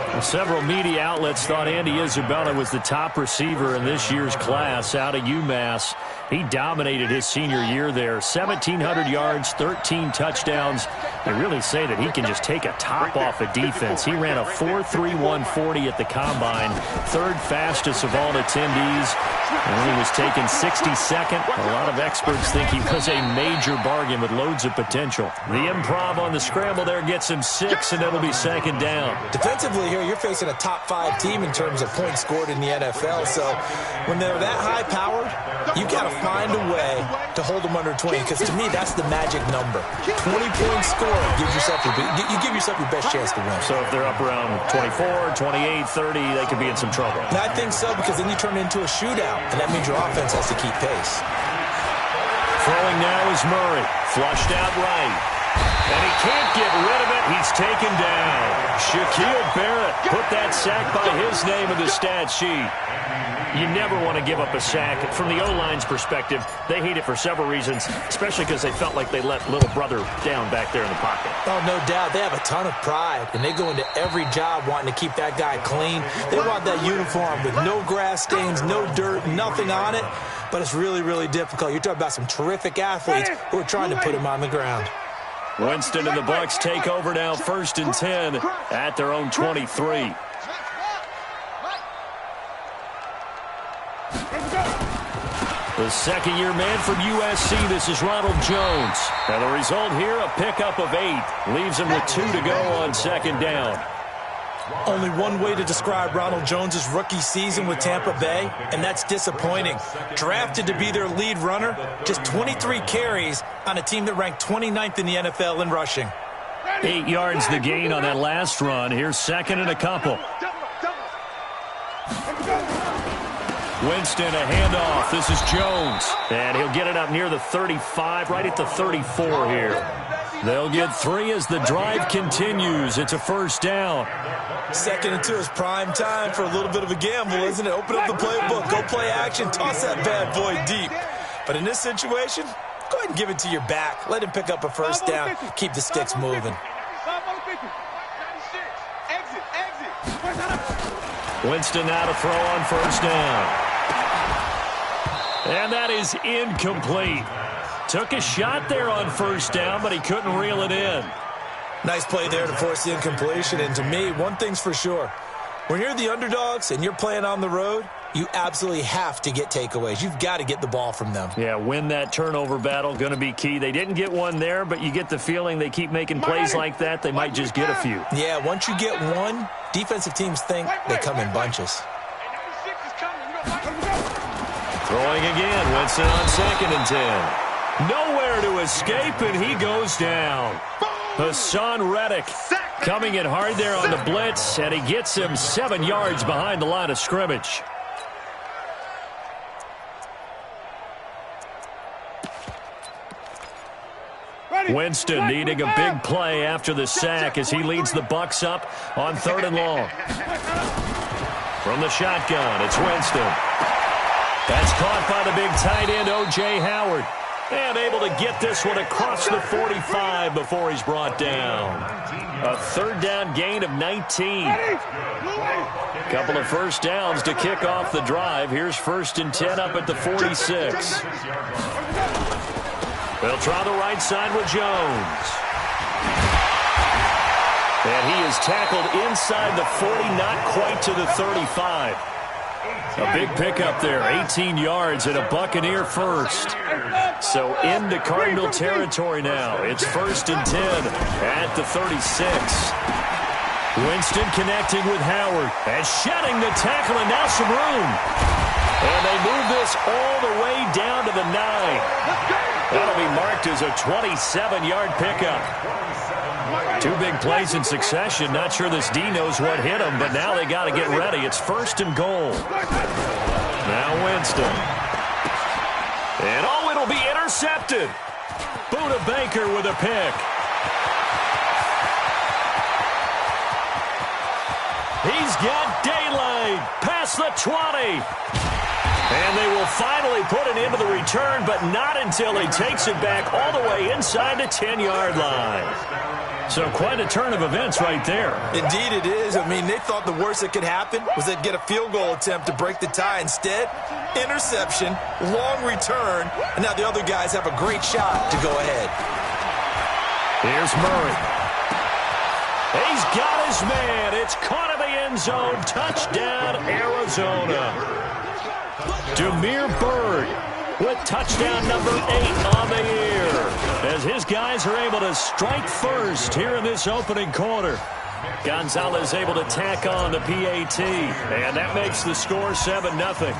Well, several media outlets thought Andy Isabella was the top receiver in this year's class out of UMass. He dominated his senior year there. 1,700 yards, 13 touchdowns. They really say that he can just take a top off a defense. He ran a 4.31 at the Combine, third fastest of all attendees. And he was taken 62nd. A lot of experts think he was a major bargain with loads of potential. The improv on the scramble there gets him 6, and it'll be second down. Defensively here, you're facing a top-5 team in terms of points scored in the NFL. So when they're that high-powered, you got to find a way to hold them under 20, because to me, that's the magic number. 20 points scored gives yourself you give yourself your best chance to win. So if they're up around 24, 28, 30, they could be in some trouble. And I think so, because then you turn it into a shootout, and that means your offense has to keep pace. Throwing now is Murray. Flushed out right. And he can't get rid of it. He's taken down. Shaquille Barrett put that sack by his name in the stat sheet. You never want to give up a sack. From the O-line's perspective, they hate it for several reasons, especially because they felt like they let little brother down back there in the pocket. Oh, no doubt. They have a ton of pride, and they go into every job wanting to keep that guy clean. They want that uniform with no grass stains, no dirt, nothing on it, but it's really, really difficult. You're talking about some terrific athletes who are trying to put him on the ground. Winston and the Bucs take over now, 1st and 10 at their own 23. The second-year man from USC, this is Ronald Jones. And the result here, a pickup of 8. Leaves him with 2 to go on second down. Only one way to describe Ronald Jones' rookie season with Tampa Bay, and that's disappointing. Drafted to be their lead runner, just 23 carries on a team that ranked 29th in the NFL in rushing. 8 yards the gain on that last run. Here's second and a couple. Winston, a handoff. This is Jones. And he'll get it up near the 35, right at the 34 here. They'll get 3 as the drive continues. It's a first down. 2nd and 2 is prime time for a little bit of a gamble, isn't it? Open up the playbook, go play action, toss that bad boy deep. But in this situation, go ahead and give it to your back. Let him pick up a first down. Keep the sticks moving. Winston now to throw on first down. And that is incomplete. Took a shot there on first down, but he couldn't reel it in. Nice play there to force the incompletion. And to me, one thing's for sure. When you're the underdogs and you're playing on the road, you absolutely have to get takeaways. You've got to get the ball from them. Yeah, win that turnover battle, going to be key. They didn't get one there, but you get the feeling they keep making plays like that, they might just get a few. Yeah, once you get one, defensive teams think they come in bunches. Throwing again, Winston on 2nd and 10. Nowhere to escape, and he goes down. Hassan Reddick coming in hard there on the blitz, and he gets him 7 yards behind the line of scrimmage. Winston needing a big play after the sack as he leads the Bucs up on 3rd and long. From the shotgun, it's Winston. That's caught by the big tight end, O.J. Howard. And able to get this one across the 45 before he's brought down. A 3rd down gain of 19. A couple of first downs to kick off the drive. Here's 1st and 10 up at the 46. They'll try the right side with Jones. And he is tackled inside the 40, not quite to the 35. A big pickup there, 18 yards and a Buccaneer first. So into Cardinal territory now. It's 1st and 10 at the 36. Winston connecting with Howard and shedding the tackle, and now some room. And they move this all the way down to the 9. That'll be marked as a 27-yard pickup. 2 big plays in succession. Not sure this D knows what hit him, but now they got to get ready. It's 1st and goal. Now Winston. And it'll be intercepted. Buda Baker with a pick. He's got daylight past the 20. And they will finally put it into the return, but not until he takes it back all the way inside the 10-yard line. So quite a turn of events right there. Indeed it is. I mean, they thought the worst that could happen was they'd get a field goal attempt to break the tie. Instead, interception, long return, and now the other guys have a great shot to go ahead. Here's Murray. He's got his man. It's caught in the end zone. Touchdown, Arizona. Damiere Byrd with touchdown number 8 on the year, as his guys are able to strike first here in this opening quarter. Gonzalez able to tack on the PAT, and that makes the score 7-0.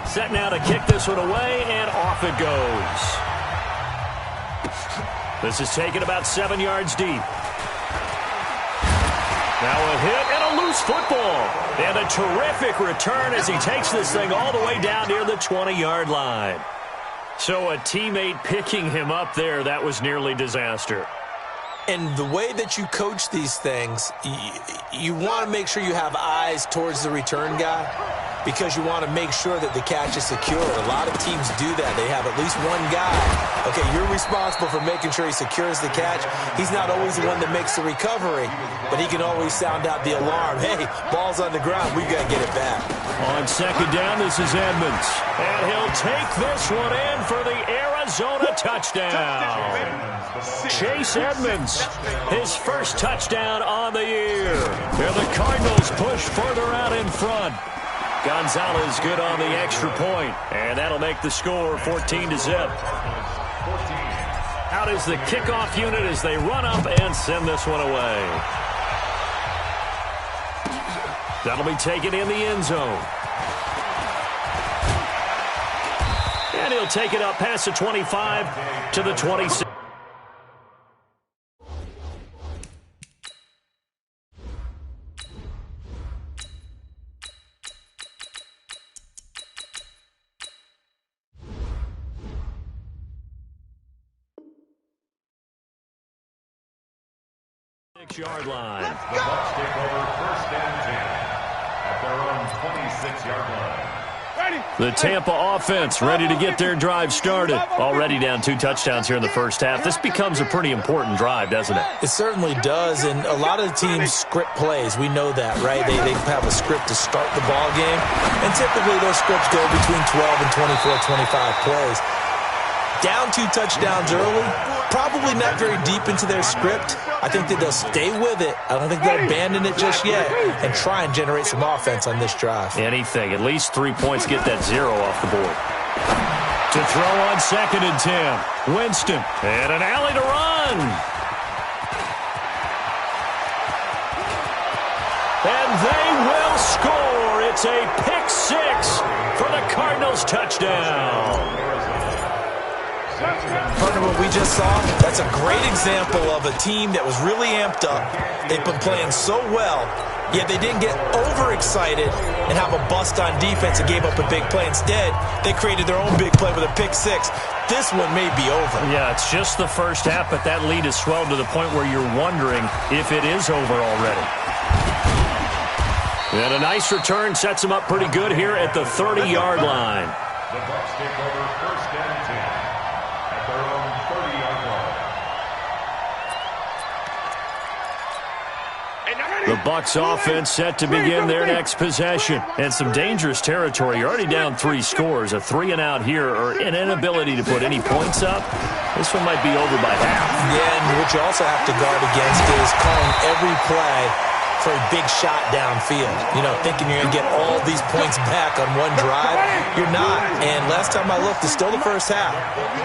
Set now to kick this one away, and off it goes. This is taken about 7 yards deep. Now a hit and a loose football. And a terrific return as he takes this thing all the way down near the 20-yard line. So a teammate picking him up there, that was nearly disaster. And the way that you coach these things, you want to make sure you have eyes towards the return guy because you want to make sure that the catch is secure. A lot of teams do that. They have at least one guy. Okay, you're responsible for making sure he secures the catch. He's not always the one that makes the recovery, but he can always sound out the alarm. Hey, ball's on the ground. We got to get it back. On second down, this is Edmonds. And he'll take this one in for the Arizona touchdown. Chase Edmonds, his first touchdown on the year. And the Cardinals push further out in front. Gonzalez good on the extra point, and that'll make the score 14-0. Out is the kickoff unit as they run up and send this one away. That'll be taken in the end zone. And he'll take it up past the 25 to the 26. Yard line. The Bucs take over first and 10 at their own 26-yard line. The Tampa offense ready to get their drive started. Already down 2 touchdowns here in the first half. This becomes a pretty important drive, doesn't it? It certainly does, and a lot of the teams script plays. We know that, right? They have a script to start the ball game, and typically those scripts go between 12 and 24, 25 plays. Down 2 touchdowns early, probably not very deep into their script. I think that they'll stay with it. I don't think they'll abandon it just yet and try and generate some offense on this drive. Anything. At least 3 points, get that 0 off the board. To throw on second and 10. Winston. And an alley to run. And they will score. It's a pick 6 for the Cardinals touchdown. Partner, what we just saw, that's a great example of a team that was really amped up. They've been playing so well, yet they didn't get overexcited and have a bust on defense and gave up a big play. Instead, they created their own big play with a pick 6. This one may be over. Yeah, it's just the first half, but that lead has swelled to the point where you're wondering if it is over already. And a nice return sets them up pretty good here at the 30-yard line. The Bucs take over first and 10 at their own 30-yard line. The Bucs offense set to begin their next possession. And some dangerous territory. You're already down 3 scores. A 3-and-out here or an inability to put any points up. This one might be over by half. Yeah, and what you also have to guard against is calling every play for a big shot downfield. You know, thinking you're going to get all these points back on one drive. You're not. And last time I looked, it's still the first half.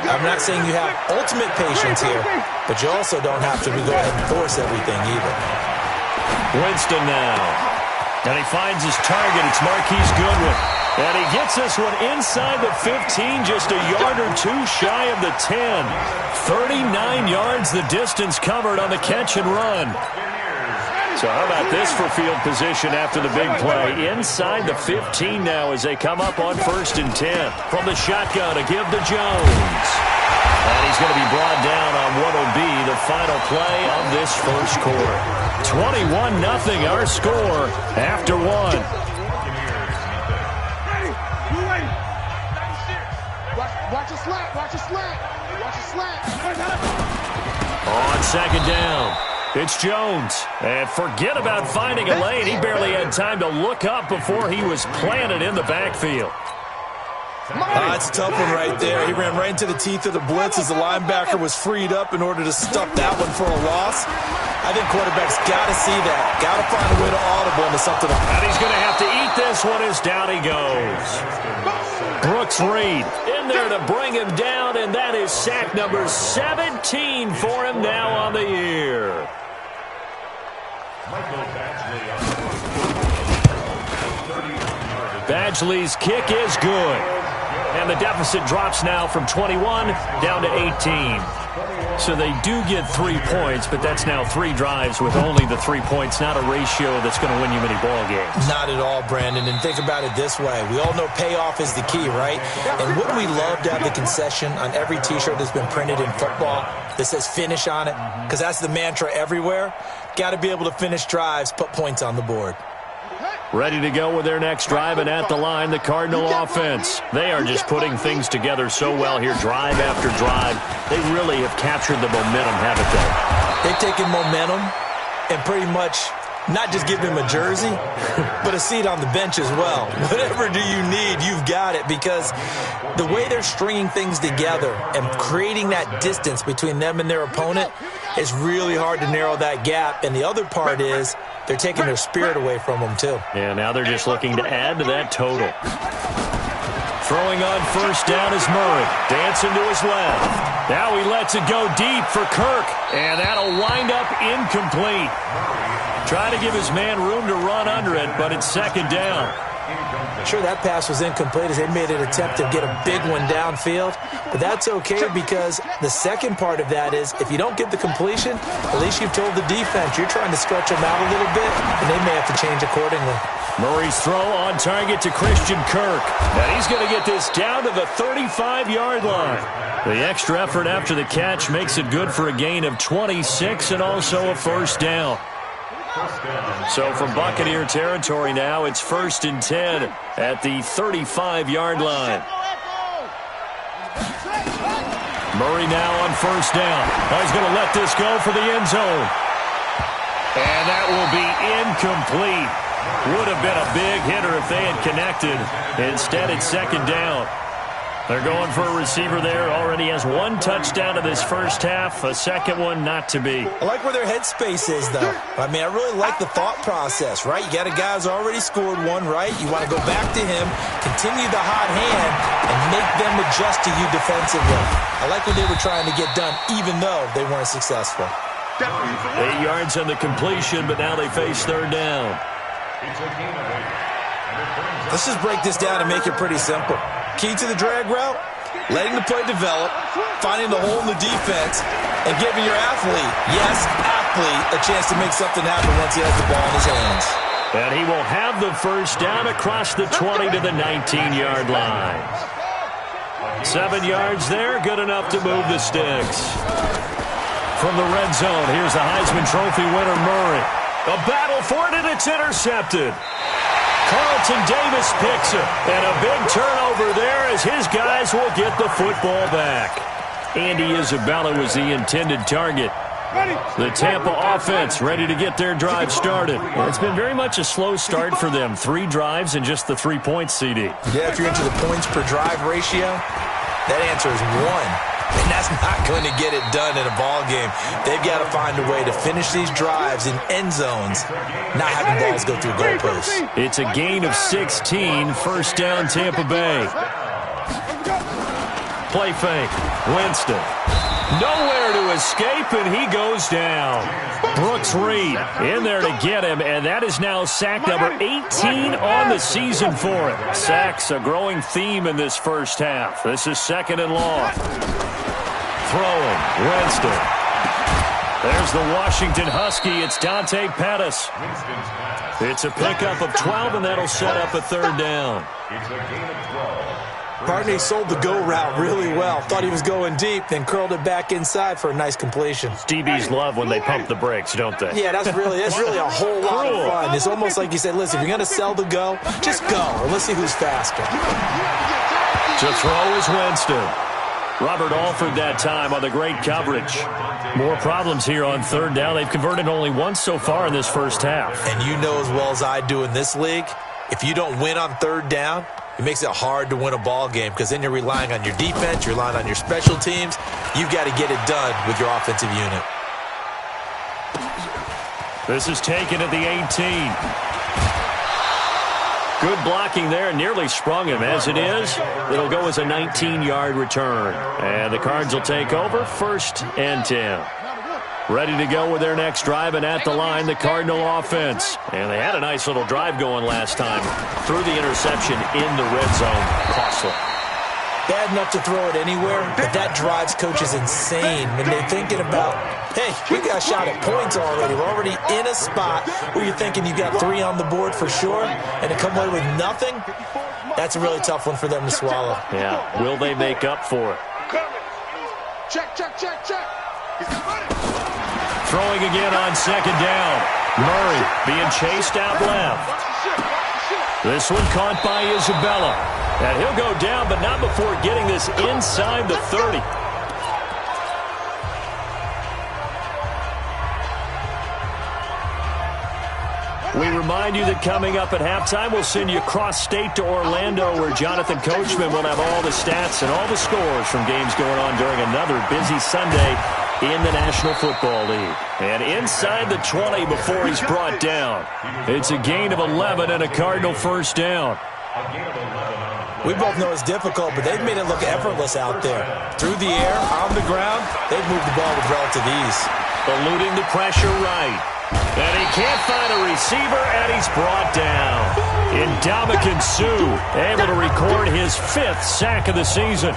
I'm not saying you have ultimate patience here, but you also don't have to go ahead and force everything either. Winston now. And he finds his target. It's Marquise Goodwin. And he gets this one inside the 15, just a yard or 2 shy of the 10. 39 yards the distance covered on the catch and run. So how about this for field position after the big play? Inside the 15 now as they come up on 1st and 10. From the shotgun to give to Jones. And he's going to be brought down on what will be the final play of this first quarter. 21-0 our score after 1. Watch a slant. Watch a slant. Watch a slant. On second down. It's Jones. And forget about finding a lane. He barely had time to look up before he was planted in the backfield. That's a tough one right there. He ran right into the teeth of the blitz as the linebacker was freed up in order to stuff that one for a loss. I think quarterbacks got to see that. Got to find a way to audible into something. And he's going to have to eat this one as down he goes. Brooks Reed in there to bring him down, and that is sack number 17 for him now on the year. Badgley's kick is good. And the deficit drops now from 21 down to 18. So they do get 3 points, but that's now 3 drives with only the 3 points, not a ratio that's going to win you many ball games. Not at all, Brandon. And think about it this way. We all know payoff is the key, right? And wouldn't we love to have the concession on every T-shirt that's been printed in football that says finish on it? Because that's the mantra everywhere. Got to be able to finish drives, put points on the board. Ready to go with their next drive, and at the line, the Cardinal offense. They are just putting things together so well here, drive after drive. They really have captured the momentum, haven't they? They've taken momentum and pretty much not just give him a jersey, but a seat on the bench as well. Whatever do you need, you've got it, because the way they're stringing things together and creating that distance between them and their opponent is really hard to narrow that gap. And the other part is they're taking their spirit away from them, too. Yeah, now they're just looking to add to that total. Throwing on first down is Murray. Dancing to his left. Now he lets it go deep for Kirk. And that'll wind up incomplete. Trying to give his man room to run under it, but it's second down. Sure, that pass was incomplete as they made an attempt to get a big one downfield. But that's okay, because the second part of that is if you don't get the completion, at least you've told the defense you're trying to stretch them out a little bit, and they may have to change accordingly. Murray's throw on target to Christian Kirk. And he's going to get this down to the 35-yard line. The extra effort after the catch makes it good for a gain of 26 and also a first down. So from Buccaneer territory now, it's 1st and 10 at the 35-yard line. Murray now on first down. He's going to let this go for the end zone. And that will be incomplete. Would have been a big hitter if they had connected. Instead, it's second down. They're going for a receiver there. Already has 1 touchdown in this first half. A second one not to be. I like where their headspace is, though. I mean, I really like the thought process, right? You got a guy who's already scored one, right? You want to go back to him, continue the hot hand, and make them adjust to you defensively. I like what they were trying to get done, even though they weren't successful. 8 yards on the completion, but now they face third down. Let's just break this down and make it pretty simple. Key to the drag route, letting the play develop, finding the hole in the defense, and giving your athlete, yes, athlete, a chance to make something happen once he has the ball in his hands. And he will have the first down across the 20 to the 19-yard line. 7 yards there, good enough to move the sticks. From the red zone, here's the Heisman Trophy winner, Murray. A battle for it, and it's intercepted. Carlton Davis picks it, and a big turnover there as his guys will get the football back. Andy Isabella was the intended target. The Tampa offense ready to get their drive started. It's been very much a slow start for them. 3 drives and just the 3 points, CD. Yeah, if you're into the points per drive ratio, that answer is 1. And that's not going to get it done in a ball game. They've got to find a way to finish these drives in end zones, not having balls go through goalposts. It's a gain of 16, first down Tampa Bay. Play fake, Winston. Nowhere to escape, and he goes down. Brooks Reed in there to get him, and that is now sack number 18 on the season for him. Sacks a growing theme in this first half. This is second and long. Throwing, Winston. There's the Washington Husky. It's Dante Pettis. It's a pickup of 12, and that'll set up a third down. It's a gain of 12. Barney sold the go route really well. Thought he was going deep, then curled it back inside for a nice completion. DBs love when they pump the brakes, don't they? Yeah, that's really a whole lot of fun. It's almost like you said, listen, if you're going to sell the go, just go, and let's see who's faster. To throw is Winston. Robert Alford that time on the great coverage. More problems here on third down. They've converted only once so far in this first half. And you know as well as I do in this league, if you don't win on third down, it makes it hard to win a ball game because then you're relying on your defense, you're relying on your special teams. You've got to get it done with your offensive unit. This is taken at the 18. Good blocking there, nearly sprung him. As it is, it'll go as a 19-yard return. And the Cards will take over, 1st and 10. Ready to go with their next drive, and at the line, the Cardinal offense. And they had a nice little drive going last time. Threw the interception in the red zone. Costly. Bad enough to throw it anywhere, but that drives coaches insane when they're thinking about, hey, we got a shot at points already. We're already in a spot where you're thinking you got 3 on the board for sure, and to come away with nothing, that's a really tough one for them to swallow. Yeah, will they make up for it? Check. Throwing again on 2nd down. Murray being chased out left. This one caught by Isabella. And he'll go down, but not before getting this inside the 30. We remind you that coming up at halftime, we'll send you cross-state to Orlando, where Jonathan Coachman will have all the stats and all the scores from games going on during another busy Sunday in the National Football League. And inside the 20 before he's brought down. It's a gain of 11 and a Cardinal first down. We both know it's difficult, but they've made it look effortless out there. Through the air, on the ground, they've moved the ball with relative ease. Eluding the pressure right. And he can't find a receiver, and he's brought down. Ndamukong Suh able to record his 5th sack of the season.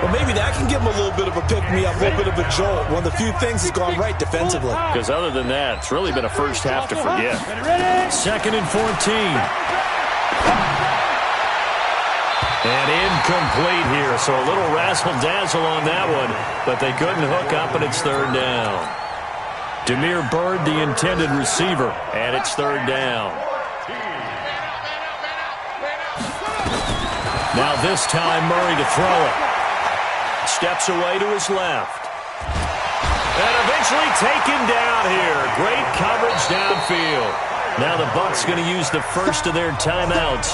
Well, maybe that can give him a little bit of a pick-me-up, a little bit of a jolt. One of the few things that's gone right defensively. Because other than that, it's really been a first half to forget. 2nd and 14. And incomplete here, so a little razzle-dazzle on that one, but they couldn't hook up, and it's 3rd down. Damiere Byrd, the intended receiver, and it's 3rd down. Now this time, Murray to throw it. Steps away to his left. And eventually taken down here. Great coverage downfield. Now the Bucs going to use the first of their timeouts,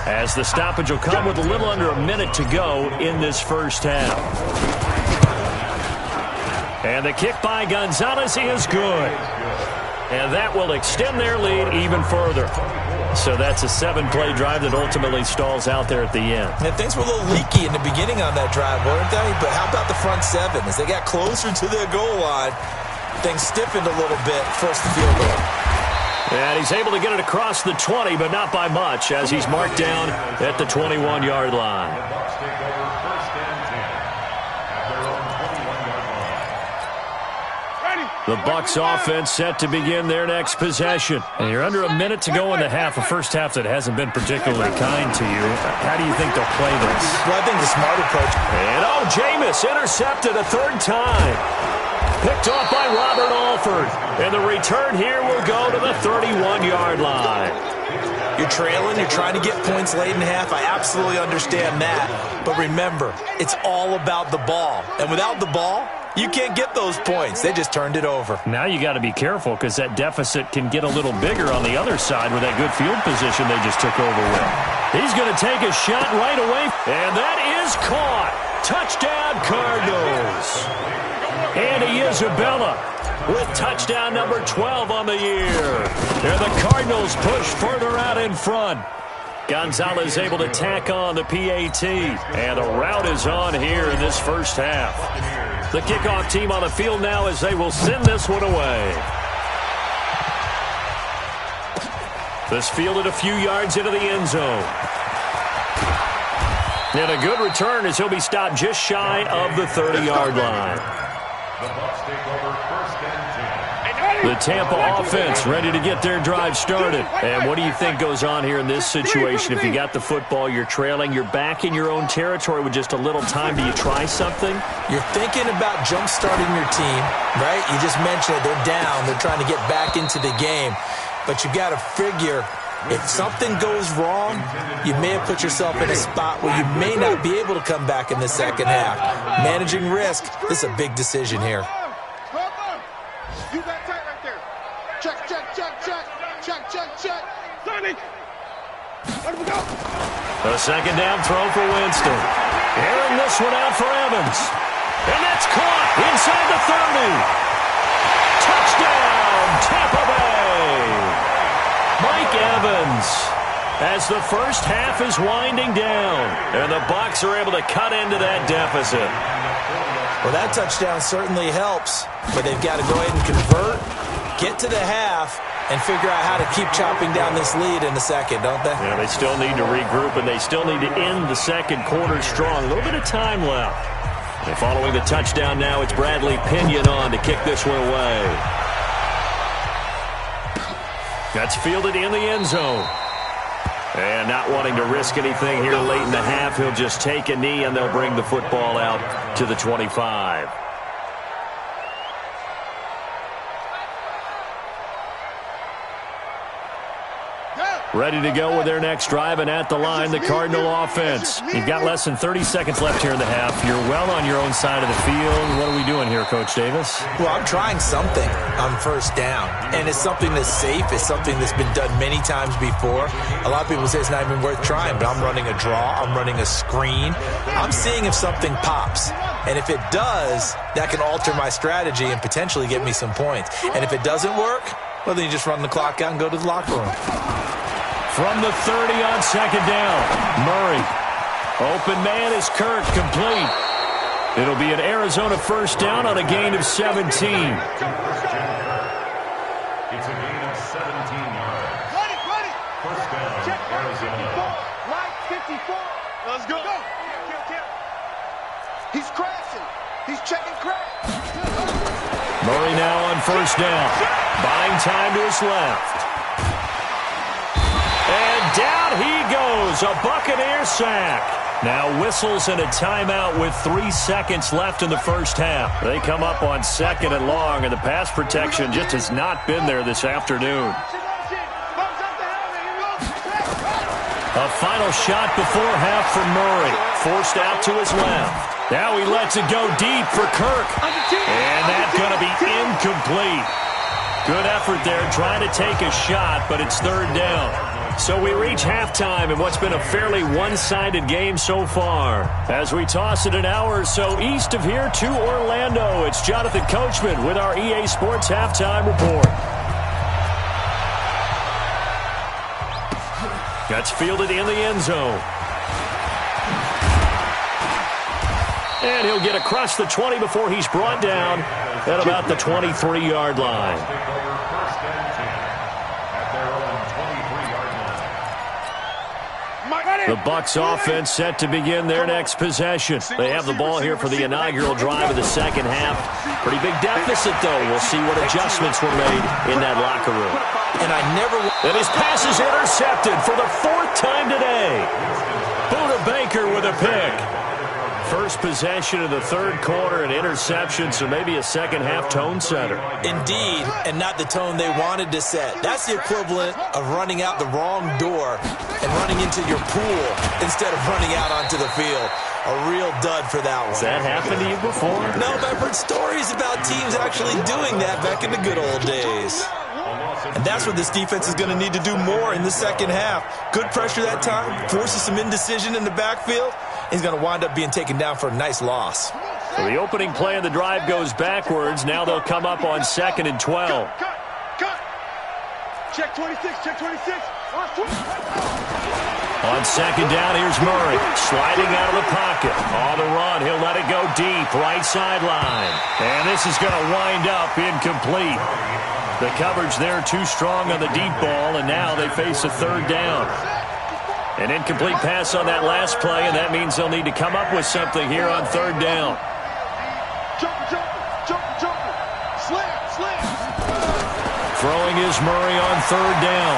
as the stoppage will come with a little under a minute to go in this first half. And the kick by Gonzalez is good. And that will extend their lead even further. So that's a 7-play drive that ultimately stalls out there at the end. And things were a little leaky in the beginning on that drive, weren't they? But how about the front 7? As they got closer to their goal line, things stiffened a little bit, forced the field goal. And he's able to get it across the 20, but not by much, as he's marked down at the 21-yard line. The Bucs offense set to begin their next possession. And you're under a minute to go in the half, a first half that hasn't been particularly kind to you. How do you think they'll play this? Well, I think the smart approach. And Jameis intercepted a 3rd time. Picked off by Robert Alford. And the return here will go to the 31-yard line. You're trailing, you're trying to get points late in half. I absolutely understand that. But remember, it's all about the ball. And without the ball, you can't get those points. They just turned it over. Now you got to be careful, because that deficit can get a little bigger on the other side with that good field position they just took over with. He's going to take a shot right away. And that is caught. Touchdown, Cardinals. Andy Isabella with touchdown number 12 on the year. And the Cardinals push further out in front. Gonzalez able to tack on the PAT. And the route is on here in this first half. The kickoff team on the field now as they will send this one away. This fielded a few yards into the end zone. And a good return as he'll be stopped just shy of the 30-yard line. The Tampa offense ready to get their drive started. And what do you think goes on here in this situation? If you got the football, you're trailing, you're back in your own territory with just a little time. Do you try something? You're thinking about jump-starting your team, right? You just mentioned it. They're down. They're trying to get back into the game. But you've got to figure If something goes wrong, you may have put yourself in a spot where you may not be able to come back in the second half. Managing risk, this is a big decision here. You got tight right there. Check, check, check, check. Check, check, check. Sonny. Let him go. A second down throw for Winston. Airing this one out for Evans. And that's caught inside the 30. Touchdown, Tampa Bay. Mike Evans, as the first half is winding down, and the Bucs are able to cut into that deficit. Well, that touchdown certainly helps, but they've got to go ahead and convert, get to the half, and figure out how to keep chopping down this lead in the second, don't they? Yeah, they still need to regroup, and they still need to end the second quarter strong. A little bit of time left. And following the touchdown now, it's Bradley Pinion on to kick this one away. That's fielded in the end zone. And not wanting to risk anything here late in the half, he'll just take a knee, and they'll bring the football out to the 25. Ready to go with their next drive, and at the line, the Cardinal offense. You've got less than 30 seconds left here in the half. You're well on your own side of the field. What are we doing here, Coach Davis? Well, I'm trying something on first down, and it's something that's safe. It's something that's been done many times before. A lot of people say it's not even worth trying, but I'm running a draw. I'm running a screen. I'm seeing if something pops, and if it does, that can alter my strategy and potentially get me some points. And if it doesn't work, well, then you just run the clock out and go to the locker room. From the 30 on second down, Murray. Open man is Kirk, complete. It'll be an Arizona first down on a gain of 17. It's a gain of 17 yards. Ready. First down, Check Arizona. 54. Right 54. Let's go. He's crashing. He's checking crash. Murray now on first down. Buying time to his left. And down he goes, a Buccaneer sack. Now whistles and a timeout with 3 seconds left in the first half. They come up on second and long, and the pass protection just has not been there this afternoon. A final shot before half from Murray. Forced out to his left. Now he lets it go deep for Kirk. And that's going to be incomplete. Good effort there trying to take a shot, but it's third down. So we reach halftime in what's been a fairly one-sided game so far. As we toss it an hour or so east of here to Orlando, it's Jonathan Coachman with our EA Sports Halftime Report. That's fielded in the end zone. And he'll get across the 20 before he's brought down at about the 23-yard line. The Bucs offense set to begin their next possession. They have the ball here for the inaugural drive of the second half. Pretty big deficit, though. We'll see what adjustments were made in that locker room. And his pass is intercepted for the 4th time today. Budda Baker with a pick. First possession of the third quarter, an interception, so maybe a second-half tone setter. Indeed, and not the tone they wanted to set. That's the equivalent of running out the wrong door and running into your pool instead of running out onto the field. A real dud for that one. Has that happened to you before? No, but I've heard stories about teams actually doing that back in the good old days. And that's what this defense is going to need to do more in the second half. Good pressure that time, forces some indecision in the backfield. He's going to wind up being taken down for a nice loss. So the opening play of the drive goes backwards. Now they'll come up on 2nd and 12. Cut. Check 26, check 26. On second down, here's Murray. Sliding out of the pocket. On the run, he'll let it go deep. Right sideline. And this is going to wind up incomplete. The coverage there too strong on the deep ball, and now they face a third down. An incomplete pass on that last play, and that means they'll need to come up with something here on third down. Jumper. Slam. Throwing is Murray on third down.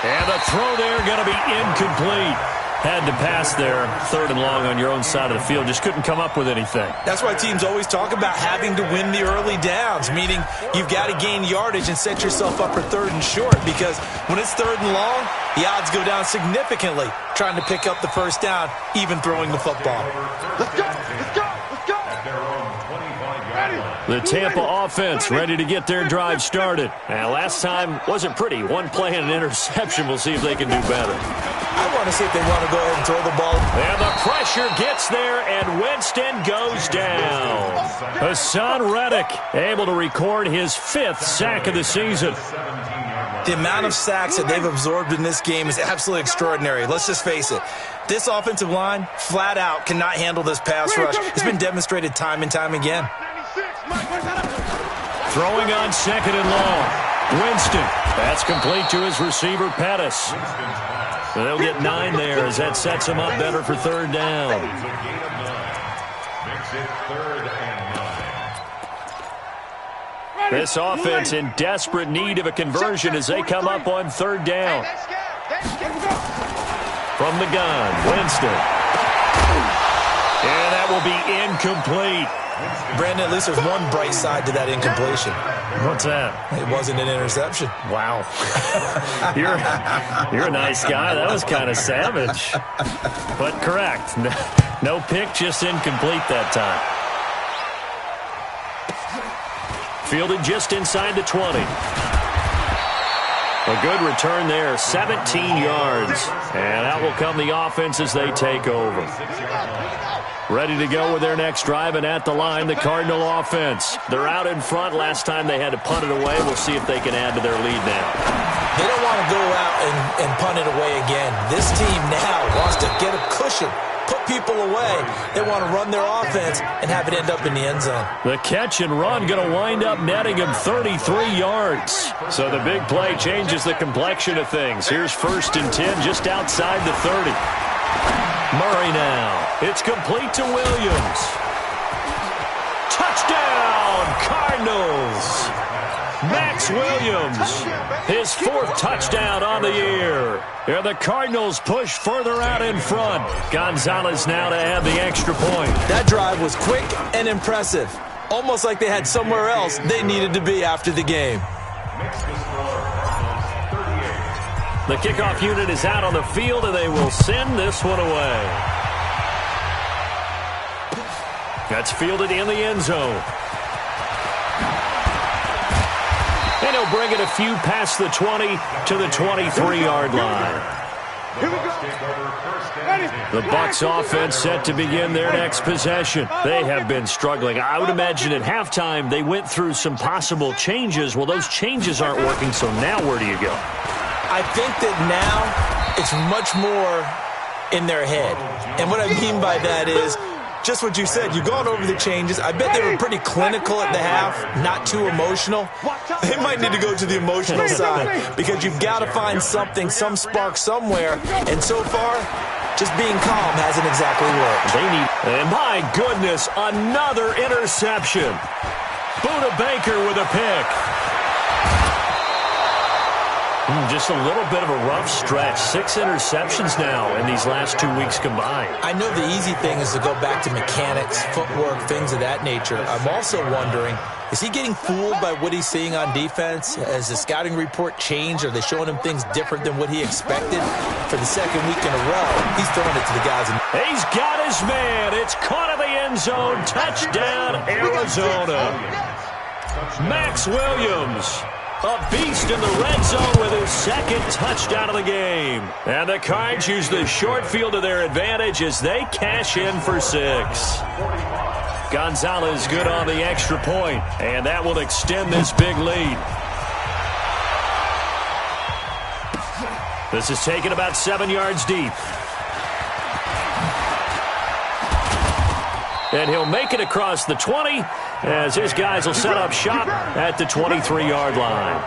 And the throw there going to be incomplete. Had to pass there, 3rd and long on your own side of the field. Just couldn't come up with anything. That's why teams always talk about having to win the early downs, meaning you've got to gain yardage and set yourself up for 3rd and short, because when it's 3rd and long, the odds go down significantly trying to pick up the first down, even throwing the football. Let's go! Let's go! Let's go! The Tampa offense ready to get their drive started. And last time wasn't pretty. One play and an interception. We'll see if they can do better. I want to see if they want to go ahead and throw the ball. And the pressure gets there, and Winston goes down. Hassan Reddick able to record his 5th sack of the season. The amount of sacks that they've absorbed in this game is absolutely extraordinary. Let's just face it. This offensive line, flat out, cannot handle this pass rush. It's been demonstrated time and time again. Throwing on 2nd and long. Winston. That's complete to his receiver, Pettis. They'll get 9 there as that sets them up better for 3rd down. Makes it 3rd and 9. This offense in desperate need of a conversion as they come up on 3rd down. From the gun, Winston. And that will be incomplete. Brandon, at least there's one bright side to that incompletion. What's that? It wasn't an interception. Wow. You're a nice guy. That was kind of savage. But correct. No pick, just incomplete that time. Fielded just inside the 20. A good return there, 17 yards. And out will come the offense as they take over. Ready to go with their next drive, and at the line, the Cardinal offense. They're out in front. Last time they had to punt it away. We'll see if they can add to their lead now. They don't want to go out and punt it away again. This team now wants to get a cushion, put people away. They want to run their offense and have it end up in the end zone. The catch and run going to wind up netting him 33 yards. So the big play changes the complexion of things. Here's 1st and 10 just outside the 30. Murray now. It's complete to Williams. Touchdown, Cardinals. Max Williams, his 4th touchdown on the year. And the Cardinals push further out in front. Gonzalez now to add the extra point. That drive was quick and impressive. Almost like they had somewhere else they needed to be after the game. The kickoff unit is out on the field, and they will send this one away. That's fielded in the end zone. And he'll bring it a few past the 20 to the 23-yard line. Here we go. The Bucs offense set to begin their next possession. They have been struggling. I would imagine at halftime they went through some possible changes. Well, those changes aren't working, so now where do you go? I think that now it's much more in their head. And what I mean by that is just what you said. You've gone over the changes. I bet they were pretty clinical at the half, not too emotional. They might need to go to the emotional side because you've got to find something, some spark somewhere. And so far, just being calm hasn't exactly worked. And my goodness, another interception. Buda Baker with a pick. Just a little bit of a rough stretch. 6 interceptions now in these last 2 weeks combined. I know the easy thing is to go back to mechanics, footwork, things of that nature. I'm also wondering, is he getting fooled by what he's seeing on defense? Has the scouting report changed? Are they showing him things different than what he expected? For the 2nd week in a row, he's throwing it to the guys. He's got his man. It's caught in the end zone. Touchdown, Arizona. Max Williams. A beast in the red zone with his 2nd touchdown of the game. And the Cards use the short field to their advantage as they cash in for 6. Gonzalez good on the extra point, and that will extend this big lead. This is taken about 7 yards deep. And he'll make it across the 20 as his guys will set up shop at the 23-yard line.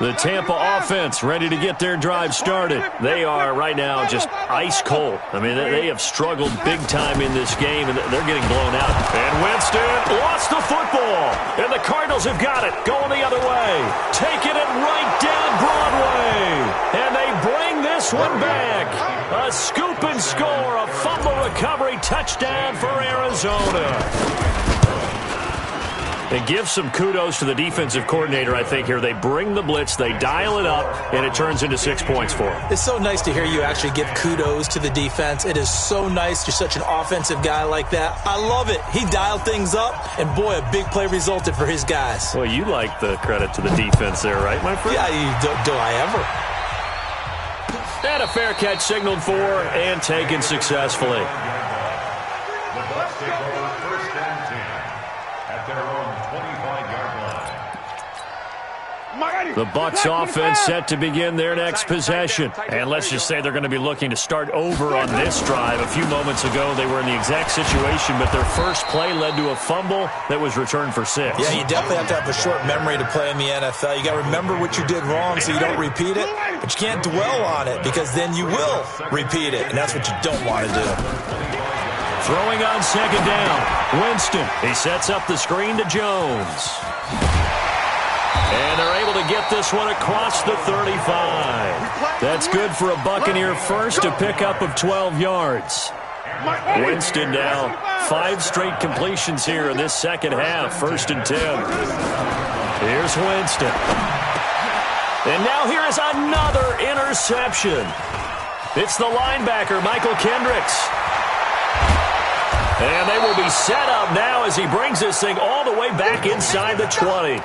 The Tampa offense ready to get their drive started. They are right now just ice cold. I mean, they have struggled big time in this game, and they're getting blown out. And Winston lost the football. And the Cardinals have got it, going the other way. Taking it right down Broadway. And they bring this one back. A scoop and score, a fumble recovery touchdown for Arizona. And give some kudos to the defensive coordinator, I think, here. They bring the blitz, they dial it up, and it turns into 6 points for them. It's so nice to hear you actually give kudos to the defense. It is so nice. You're such an offensive guy like that. I love it. He dialed things up, and boy, a big play resulted for his guys. Well, you like the credit to the defense there, right, my friend? Yeah, do I ever? And a fair catch signaled for and taken successfully. The Bucs take over 1st and 10 at their own 25-yard line. The Bucs offense set to begin their next possession. And let's just say they're going to be looking to start over on this drive. A few moments ago, they were in the exact situation, but their first play led to a fumble that was returned for 6. Yeah, you definitely have to have a short memory to play in the NFL. You got to remember what you did wrong so you don't repeat it, but you can't dwell on it because then you will repeat it, and that's what you don't want to do. Throwing on 2nd down, Winston. He sets up the screen to Jones. And they're able to get this one across the 35. That's good for a Buccaneer first, a pickup of 12 yards. Winston now 5 straight completions here in this second half, 1st and 10. Here's Winston. And now here is another interception. It's the linebacker, Michael Kendricks. And they will be set up now as he brings this thing all the way back inside the 20.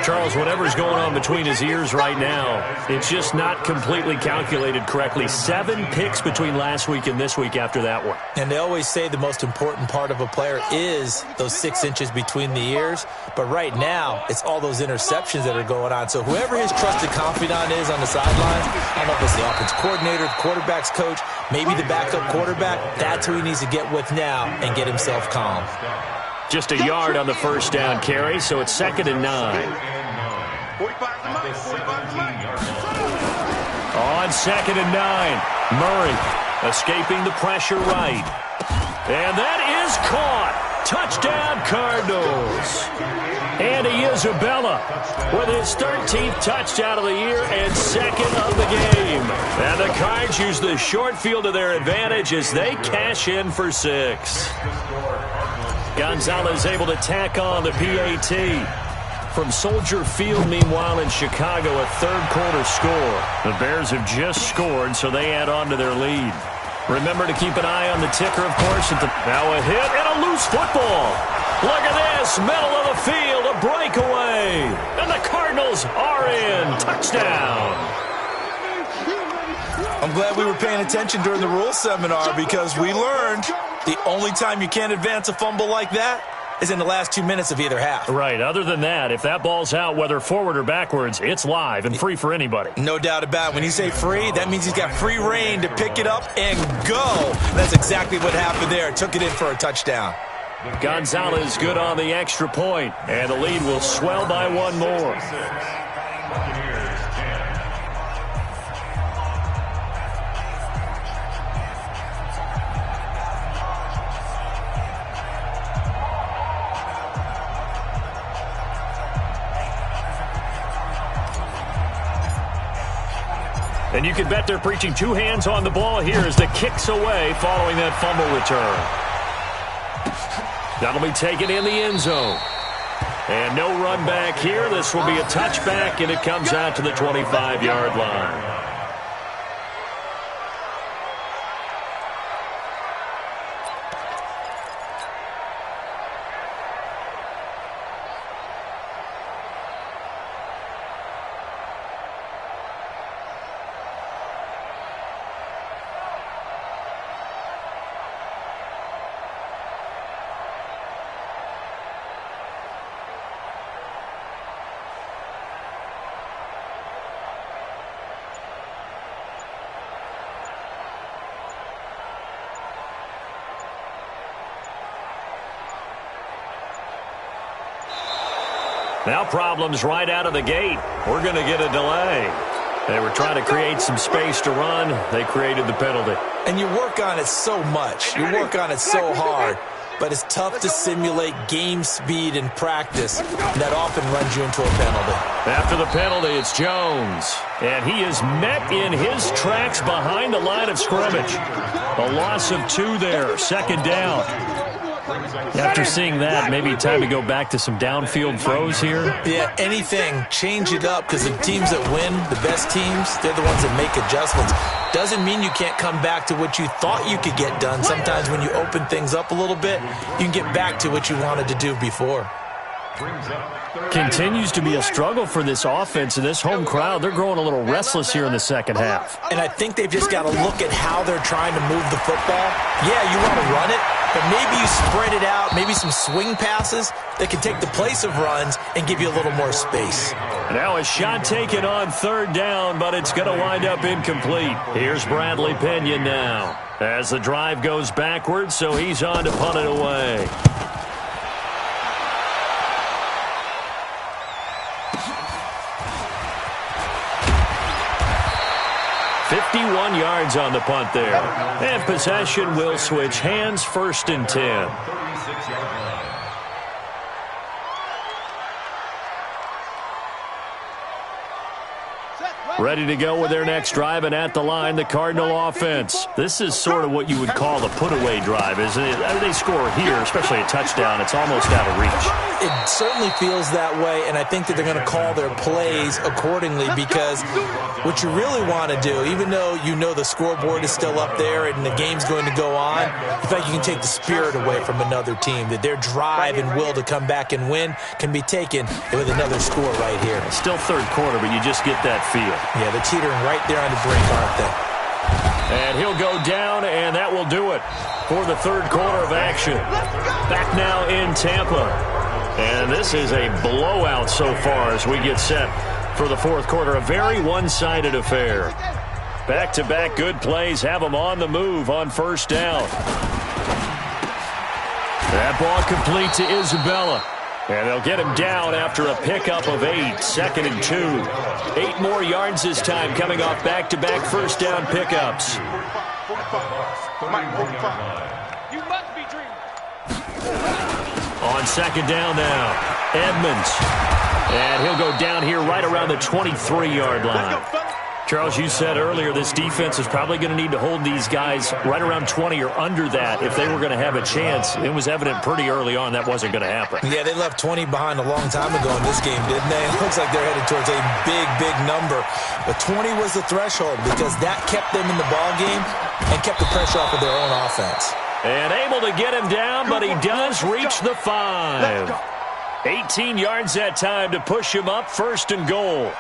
Charles, whatever's going on between his ears right now, it's just not completely calculated correctly. 7 picks between last week and this week after that one. And they always say the most important part of a player is those 6 inches between the ears. But right now, it's all those interceptions that are going on. So whoever his trusted confidant is on the sidelines, I don't know if it's the offense coordinator, the quarterback's coach, maybe the backup quarterback, that's who he needs to get with now and get himself calm. Just a yard on the first down carry, so it's 2nd and 9. On 2nd and 9, Murray escaping the pressure right. And that is caught. Touchdown, Cardinals. Andy Isabella with his 13th touchdown of the year and 2nd of the game. And the Cards use the short field to their advantage as they cash in for 6. Gonzalez able to tack on the PAT. From Soldier Field, meanwhile, in Chicago, a 3rd quarter score. The Bears have just scored, so they add on to their lead. Remember to keep an eye on the ticker, of course. Now a hit and a loose football. Look at this, middle of the field, a breakaway. And the Cardinals are in. Touchdown. I'm glad we were paying attention during the rules seminar because we learned the only time you can't advance a fumble like that is in the last 2 minutes of either half. Right. Other than that, if that ball's out, whether forward or backwards, it's live and free for anybody. No doubt about it. When you say free, that means he's got free reign to pick it up and go. That's exactly what happened there. Took it in for a touchdown. Gonzalez good on the extra point, and the lead will swell by 1 more. And you can bet they're preaching 2 hands on the ball here as the kick's away following that fumble return. That'll be taken in the end zone. And no run back here. This will be a touchback, and it comes out to the 25-yard line. Now problems right out of the gate. We're going to get a delay. They were trying to create some space to run. They created the penalty. And you work on it so much. You work on it so hard. But it's tough to simulate game speed in practice. That often runs you into a penalty. After the penalty, it's Jones. And he is met in his tracks behind the line of scrimmage. A loss of 2 there. Second down. After seeing that, maybe time to go back to some downfield throws here. Yeah, anything. Change it up, because the teams that win, the best teams, they're the ones that make adjustments. Doesn't mean you can't come back to what you thought you could get done. Sometimes when you open things up a little bit, you can get back to what you wanted to do before. Continues to be a struggle for this offense and this home crowd. They're growing a little restless here in the second half. And I think they've just got to look at how they're trying to move the football. Yeah, you want to run it, but maybe you spread it out, maybe some swing passes that can take the place of runs and give you a little more space. Now a shot taken on third down, but it's going to wind up incomplete. Here's Bradley Pinion now as the drive goes backwards, so he's on to punt it away. 51 yards on the punt there. And possession will switch hands, 1st and 10. Ready to go with their next drive, and at the line, the Cardinal offense. This is sort of what you would call a put-away drive, isn't it? I mean, they score here, especially a touchdown. It's almost out of reach. It certainly feels that way, and I think that they're going to call their plays accordingly, because what you really want to do, even though you know the scoreboard is still up there and the game's going to go on, in fact, you can take the spirit away from another team, that their drive and will to come back and win can be taken with another score right here. Still third quarter, but you just get that feel. Yeah, they're teetering right there on the brink, aren't they? And he'll go down, and that will do it for the third quarter of action. Back now in Tampa. And this is a blowout so far as we get set for the fourth quarter. A very one-sided affair. Back-to-back good plays have them on the move on first down. That ball complete to Isabella. And they'll get him down after a pickup of 8, 2nd and 2. 8 more yards this time coming off back-to-back first down pickups. You must be dreaming. On second down now, Edmonds. And he'll go down here right around the 23-yard line. Charles, you said earlier this defense is probably going to need to hold these guys right around 20 or under that if they were going to have a chance. It was evident pretty early on that wasn't going to happen. Yeah, they left 20 behind a long time ago in this game, didn't they? It looks like they're headed towards a big, big number. But 20 was the threshold because that kept them in the ball game and kept the pressure off of their own offense. And able to get him down, but he does reach the 5. 18 yards that time to push him up, 1st and goal.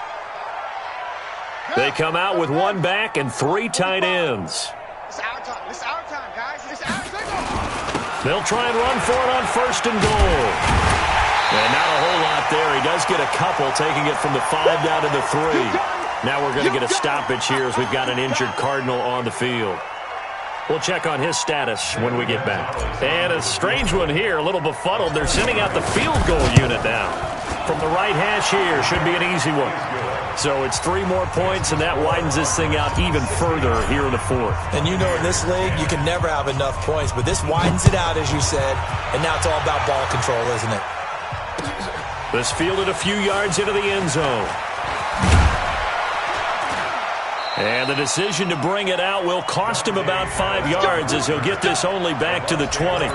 They come out with 1 back and 3 tight ends. It's our time. It's our time, guys. It's our time. They'll try and run for it on 1st and goal. And not a whole lot there. He does get a couple, taking it from the 5 down to the 3. Now we're going to get a stoppage here as we've got an injured Cardinal on the field. We'll check on his status when we get back. And a strange one here, a little befuddled. They're sending out the field goal unit now. From the right hash here, should be an easy one. So it's 3 more points, and that widens this thing out even further here in the fourth. And you know in this league, you can never have enough points, but this widens it out, as you said, and now it's all about ball control, isn't it? This fielded a few yards into the end zone. And the decision to bring it out will cost him about 5 yards as he'll get this only back to the 20.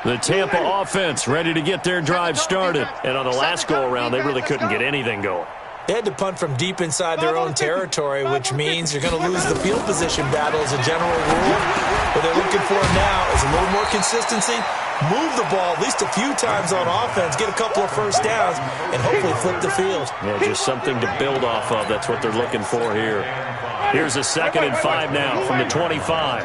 The Tampa offense ready to get their drive started. And on the last go-around, they really couldn't get anything going. They had to punt from deep inside their own territory, which means you're going to lose the field position battle as a general rule. What they're looking for now is a little more consistency, move the ball at least a few times on offense, get a couple of first downs, and hopefully flip the field. Yeah, just something to build off of. That's what they're looking for here. Here's a 2nd and 5 now from the 25.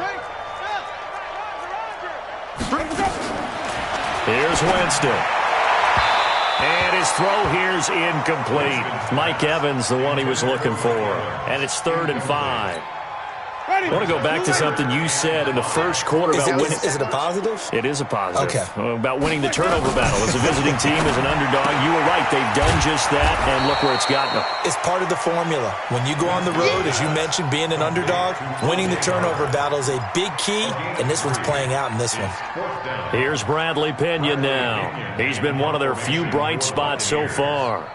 Here's Winston. And his throw here's incomplete. Mike Evans, the one he was looking for. And it's 3rd and 5. I want to go back to something you said in the first quarter about winning. Is it a positive? It is a positive. Okay. About winning the turnover battle. As a visiting team, as an underdog, you were right. They've done just that, and look where it's gotten them. It's part of the formula. When you go on the road, as you mentioned, being an underdog, winning the turnover battle is a big key, and this one's playing out in this one. Here's Bradley Pinion now. He's been one of their few bright spots so far.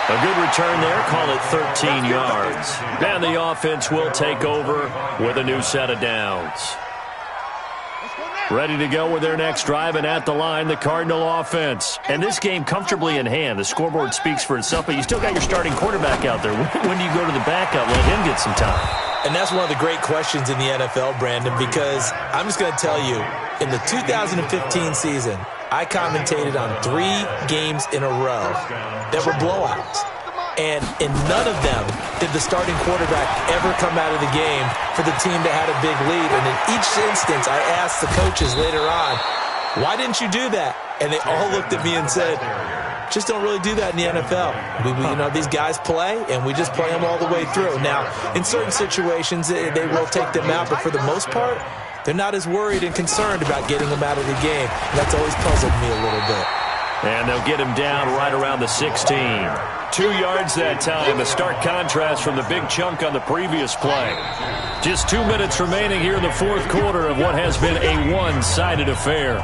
A good return there, call it 13 yards. And the offense will take over with a new set of downs. Ready to go with their next drive, and at the line, the Cardinal offense. And this game comfortably in hand. The scoreboard speaks for itself, but you still got your starting quarterback out there. When do you go to the backup, let him get some time? And that's one of the great questions in the NFL, Brandon, because I'm just going to tell you, in the 2015 season, I commentated on 3 games in a row that were blowouts. And in none of them did the starting quarterback ever come out of the game for the team that had a big lead. And in each instance, I asked the coaches later on, why didn't you do that? And they all looked at me and said, just don't really do that in the NFL. These guys play, and we just play them all the way through. Now, in certain situations, they will take them out, but for the most part, they're not as worried and concerned about getting them out of the game. And that's always puzzled me a little bit. And they'll get him down right around the 16. 2 yards that time, a stark contrast from the big chunk on the previous play. Just 2 minutes remaining here in the fourth quarter of what has been a one-sided affair.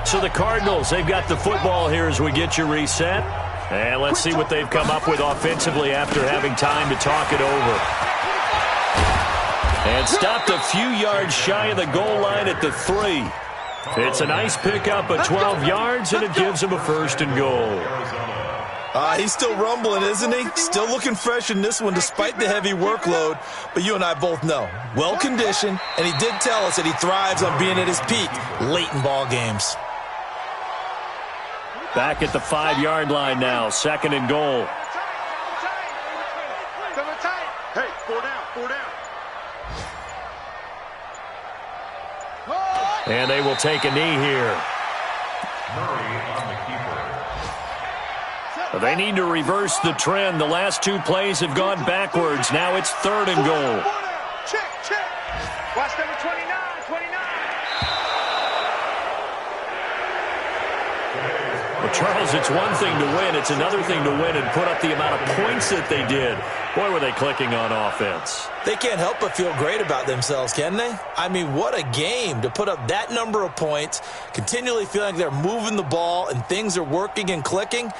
So the Cardinals, they've got the football here as we get you reset. And let's see what they've come up with offensively after having time to talk it over. And stopped a few yards shy of the goal line at the 3. It's a nice pickup of 12 yards, and it gives him a 1st and goal. He's still rumbling, isn't he? Still looking fresh in this one despite the heavy workload. But you and I both know, well-conditioned, and he did tell us that he thrives on being at his peak late in ball games. Back at the 5-yard line now, 2nd and goal. Hey, 4 down, 4 down. And they will take a knee here. They need to reverse the trend. The last 2 plays have gone backwards. Now it's 3rd and goal. Check, check. Watch number 29, 29. Well, Charles, it's one thing to win. It's another thing to win and put up the amount of points that they did. Boy, were they clicking on offense. They can't help but feel great about themselves, can they? I mean, what a game to put up that number of points, continually feeling like they're moving the ball and things are working and clicking.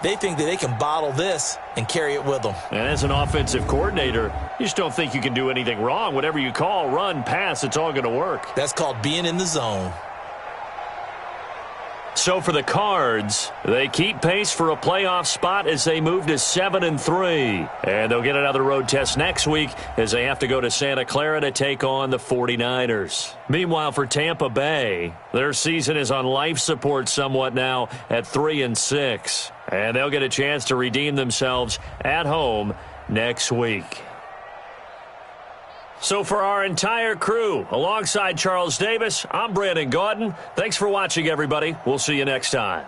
They think that they can bottle this and carry it with them. And as an offensive coordinator, you just don't think you can do anything wrong. Whatever you call, run, pass, it's all going to work. That's called being in the zone. So for the Cards, they keep pace for a playoff spot as they move to 7-3. And they'll get another road test next week as they have to go to Santa Clara to take on the 49ers. Meanwhile, for Tampa Bay, their season is on life support somewhat now at 3-6. And they'll get a chance to redeem themselves at home next week. So for our entire crew, alongside Charles Davis, I'm Brandon Gaudin. Thanks for watching, everybody. We'll see you next time.